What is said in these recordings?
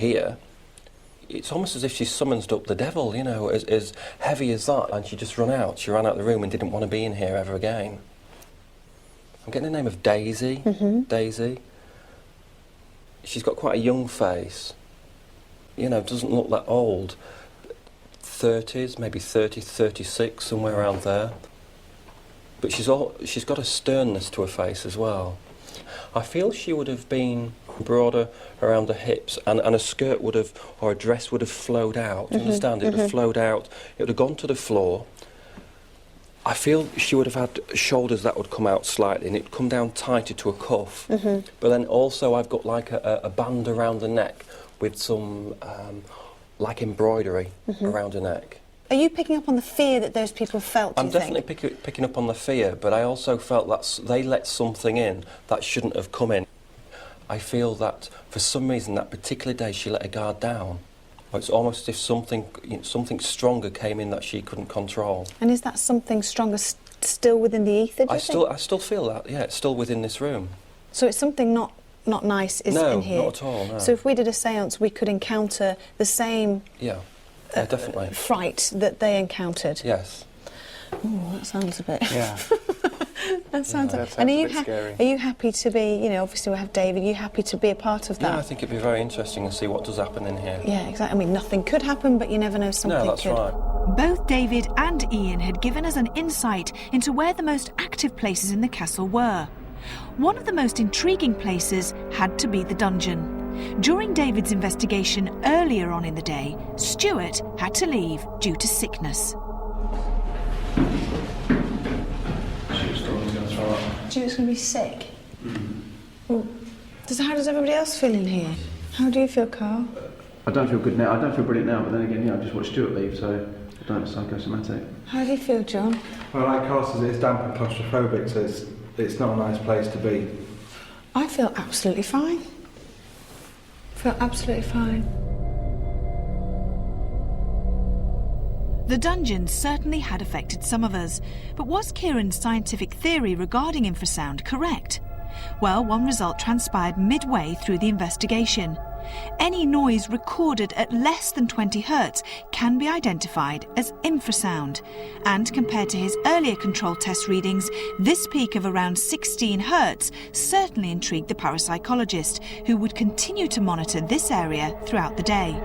here, it's almost as if she summoned up the devil, you know, as heavy as that, and she just ran out. She ran out of the room and didn't want to be in here ever again. I'm getting the name of Daisy. Daisy. She's got quite a young face. You know, doesn't look that old. 30s, maybe 30, 36, somewhere around there. But she's got a sternness to her face as well. I feel she would have been broader around the hips, and a skirt would have, or a dress would have flowed out. Do you understand? It would have flowed out. It would have gone to the floor. I feel she would have had shoulders that would come out slightly, and it'd come down tighter to a cuff. But then also I've got like a band around the neck with some like embroidery around her neck. Are you picking up on the fear that those people felt, do you think? I'm definitely picking up on the fear, but I also felt that they let something in that shouldn't have come in. I feel that for some reason that particular day she let her guard down. It's almost as if something stronger came in that she couldn't control. And is that something stronger still within the ether, do you think? I still feel that, yeah, it's still within this room. So it's something not nice in here? No, not at all, no. So if we did a séance, we could encounter the same... Yeah, definitely. ...fright that they encountered? Yes. Oh, that sounds a bit... Yeah. That sounds... That sounds a bit scary. Are you happy to be, you know, obviously we have David, are you happy to be a part of that? Yeah, I think it'd be very interesting to see what does happen in here. Yeah, exactly. I mean, nothing could happen, but you never know, something could. No, that's right. Both David and Ian had given us an insight into where the most active places in the castle were. One of the most intriguing places had to be the dungeon. During David's investigation earlier on in the day, Stuart had to leave due to sickness. Stuart's going to be sick? Well, how does everybody else feel in here? How do you feel, Carl? I don't feel good now. I don't feel brilliant now, but then again, I just watched Stuart leave, so I don't psychosomatic. How do you feel, John? Well, like Carl says, it's damp and claustrophobic, so it's not a nice place to be. I feel absolutely fine. The dungeon certainly had affected some of us, but was Kieran's scientific theory regarding infrasound correct? Well, one result transpired midway through the investigation. Any noise recorded at less than 20 hertz can be identified as infrasound, and compared to his earlier control test readings, this peak of around 16 hertz certainly intrigued the parapsychologist, who would continue to monitor this area throughout the day.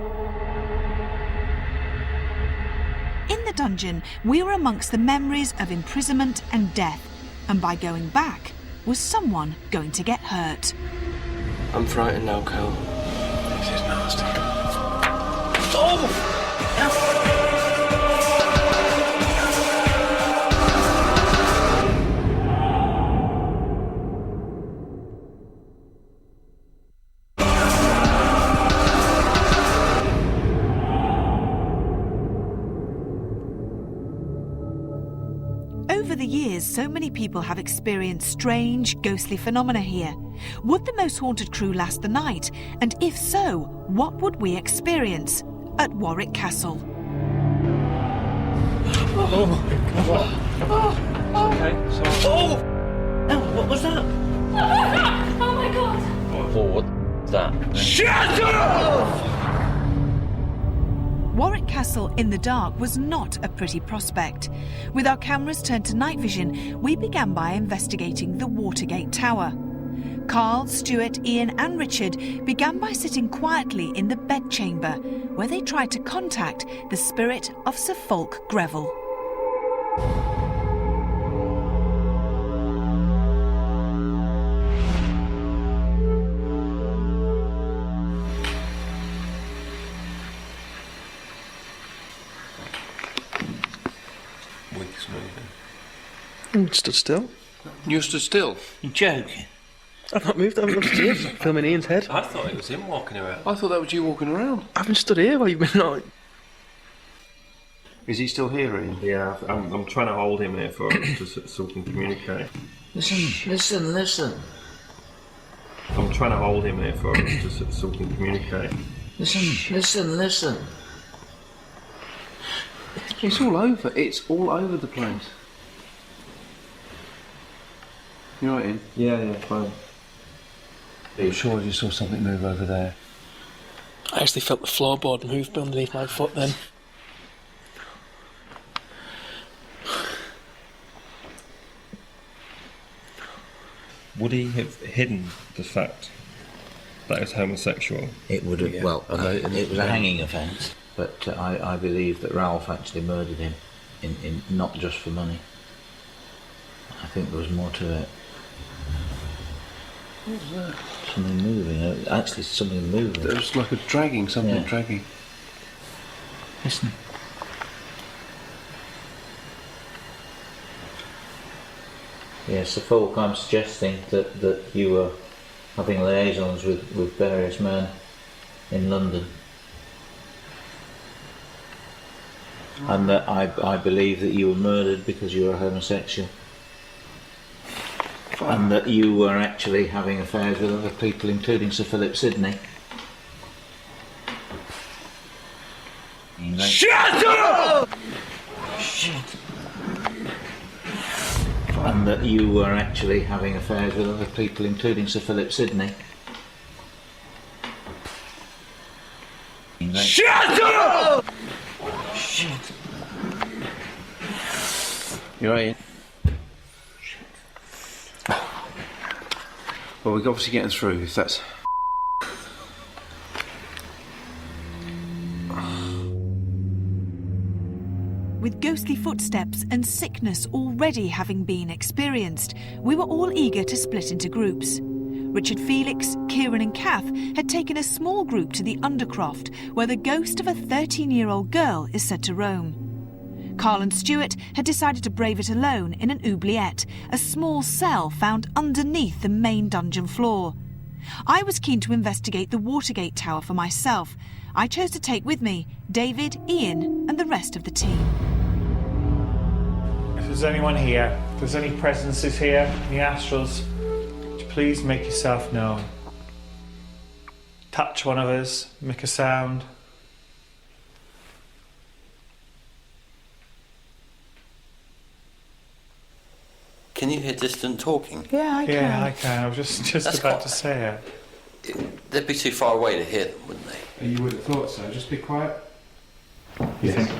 In the dungeon, we were amongst the memories of imprisonment and death, and by going back, was someone going to get hurt? I'm frightened now, Carl. This is nasty. Oh! Over the years, so many people have experienced strange, ghostly phenomena here. Would the most haunted crew last the night? And if so, what would we experience at Warwick Castle? Oh my God. Okay, so... Oh! Oh, what was that? Oh my God! What was that? Shut up! Warwick Castle in the dark was not a pretty prospect. With our cameras turned to night vision, we began by investigating the Watergate Tower. Carl, Stuart, Ian and Richard began by sitting quietly in the bedchamber, where they tried to contact the spirit of Sir Fulk Greville. Weeks moving. Stood still. You stood still? You're joking. I've not moved, I haven't gone upstairs. Filming Ian's head. I thought it was him walking around. I thought that was you walking around. I haven't stood here while you've been like... Is he still here, Ian? Yeah, I'm trying to hold him here for so we can communicate. Listen. I'm trying to hold him here for so we can communicate. Listen. It's all over. It's all over the place. You right, Ian? Yeah, fine. Are you sure you saw something move over there? I actually felt the floorboard move underneath my foot then. Would he have hidden the fact that he was homosexual? It would have, Yeah, well, I know, it was a hanging offence, but I believe that Ralph actually murdered him, in not just for money. I think there was more to it. What was that? Something moving, actually something moving. It was like a dragging, something Yeah. dragging. Listen. Yes, the folk, I'm suggesting that you were having liaisons with various men in London. And that I believe that you were murdered because you were a homosexual. And that you were actually having affairs with other people, including Sir Philip Sidney. Shut up! And that you were actually having affairs with other people, including Sir Philip Sidney. Shut up! Shit. You're right. Well, we're obviously getting through, if that's... With ghostly footsteps and sickness already having been experienced, we were all eager to split into groups. Richard Felix, Kieran and Kath had taken a small group to the Undercroft, where the ghost of a 13-year-old girl is said to roam. Carl and Stuart had decided to brave it alone in an oubliette, a small cell found underneath the main dungeon floor. I was keen to investigate the Watergate Tower for myself. I chose to take with me David, Ian and the rest of the team. If there's anyone here, if there's any presences here, any astrals, would you please make yourself known. Touch one of us, make a sound. Can you hear distant talking? Yeah, I can. Yeah, I can. I was just That's about quite- to say it. They'd be too far away to hear them, wouldn't they? You would have thought so. Just be quiet. Yes.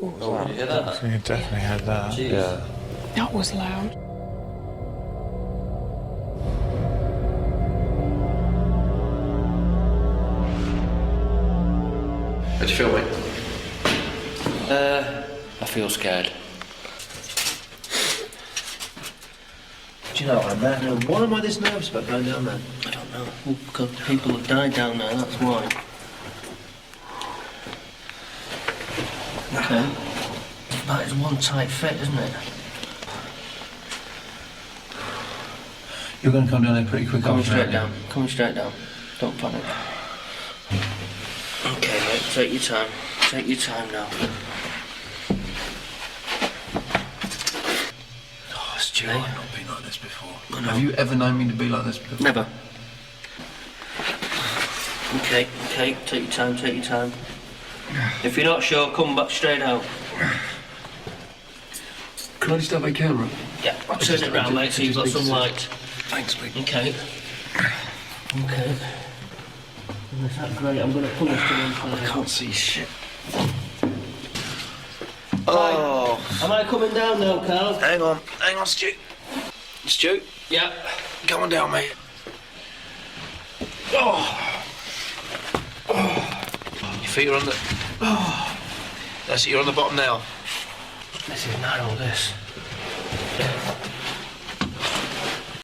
Oh, did you hear that? You definitely had that. Jeez. That was loud. How'd you feel, mate? I feel scared. Do you know what, man? Why am I this nervous about going down there? I don't know. Well, because people have died down there, that's why. Okay. That is one tight fit, isn't it? You're going to come down there pretty quick. Coming after straight that, down. Coming straight down. Don't panic. Okay, mate, take your time. Take your time now. Oh, Stuart, Hey. I've not been like this before. I know. Have you ever known me to be like this before? Never. Okay, take your time, take your time. If you're not sure, come back straight out. Can I just have a camera? Yeah, I'll turn it round, mate, so you've got some light. Thanks, mate. Okay. Okay. Is that great? I'm going to pull this to one side. I can't see shit. Oh. Am I coming down now, Carl? Hang on, Stu. Stu, Yeah. come on down, mate. Oh. Your feet are on the... Oh. That's it, you're on the bottom now. This is narrow, this.